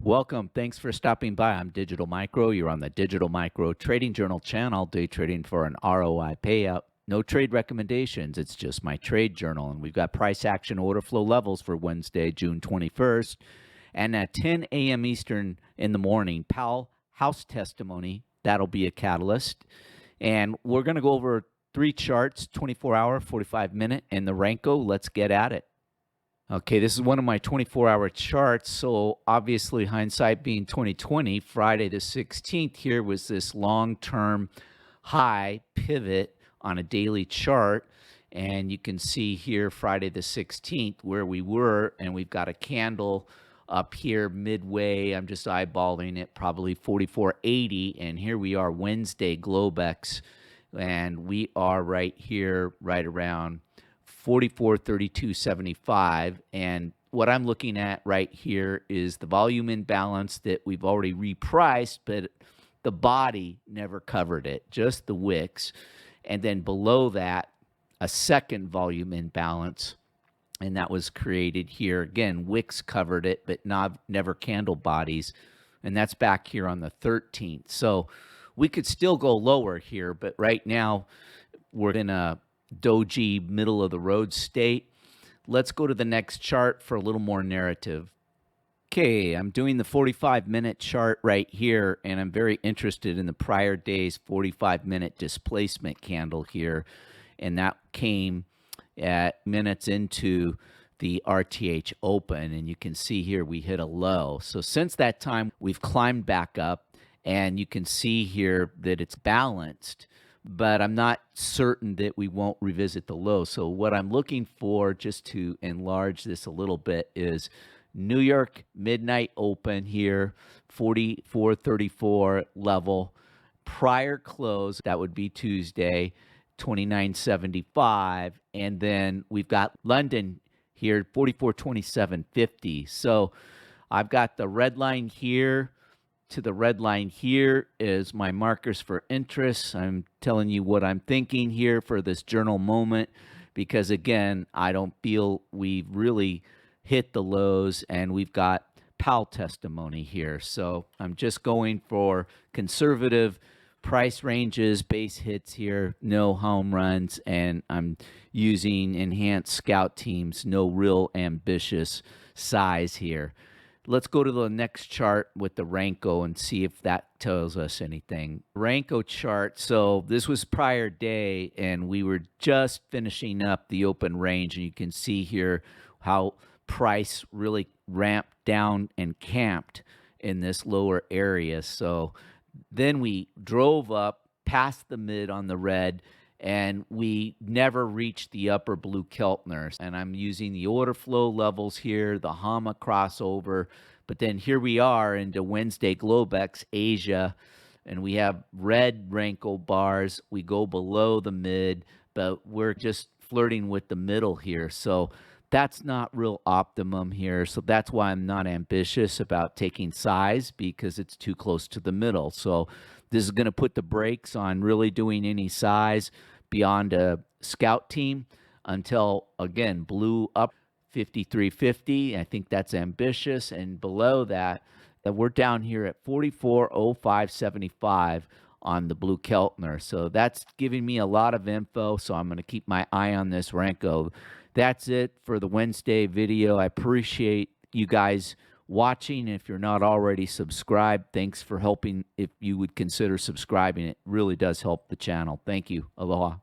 Welcome. Thanks for stopping by. I'm Digital Micro. You're on the Digital Micro Trading Journal channel, day trading for an ROI payout. No trade recommendations. It's just my trade journal. And we've got price action order flow levels for Wednesday, June 21st. And at 10 a.m. Eastern in the morning, Powell House testimony. That'll be a catalyst. And we're going to go over three charts, 24-hour, 45-minute, and the Renko. Let's get at it. Okay, this is one of my 24-hour charts, so obviously hindsight being 2020, Friday the 16th here was this long-term high pivot on a daily chart, and you can see here Friday the 16th where we were, and we've got a candle up here midway. I'm just eyeballing it, probably 44.80, and here we are Wednesday Globex, and we are right here, right around 44.3275, and what I'm looking at right here is the volume imbalance that we've already repriced, but the body never covered it, just the wicks. And then below that, a second volume imbalance, and that was created here. Again, wicks covered it, but never candle bodies, and that's back here on the 13th. So we could still go lower here, but right now we're in a doji middle of the road state. Let's go to the next chart for a little more narrative. Okay, I'm doing the 45-minute chart right here, and I'm very interested in the prior day's 45-minute displacement candle here, and that came at minutes into the RTH open, and you can see here we hit a low. So since that time, we've climbed back up, and you can see here that it's balanced, but I'm not certain that we won't revisit the low. So what I'm looking for, just to enlarge this a little bit, is New York midnight open here, 44.34 level. Prior close, that would be Tuesday, 29.75. And then we've got London here, 44.27.50. So I've got the red line here to the red line here is my markers for interest. I'm telling you what I'm thinking here for this journal moment, because again, I don't feel we've really hit the lows, and we've got Powell testimony here. So I'm just going for conservative price ranges, base hits here, no home runs, and I'm using enhanced scout teams, no real ambitious size here. Let's go to the next chart with the Renko and see if that tells us anything. Renko chart, so this was prior day, and we were just finishing up the open range, and you can see here how price really ramped down and camped in this lower area. So then we drove up past the mid on the red, and we never reached the upper blue Keltner. And I'm using the order flow levels here, the HAMA crossover. But then here we are into Wednesday Globex Asia, and we have red Renko bars. We go below the mid, but we're just flirting with the middle here. So that's not real optimum here. So that's why I'm not ambitious about taking size, because it's too close to the middle. So this is going to put the brakes on really doing any size beyond a scout team until, again, blue up 53.50. I think that's ambitious. And below that we're down here at 44.0575 on the blue Keltner. So that's giving me a lot of info. So I'm going to keep my eye on this Renko. That's it for the Wednesday video. I appreciate you guys watching. If you're not already subscribed, thanks for helping. If you would consider subscribing, it really does help the channel. Thank you. Aloha.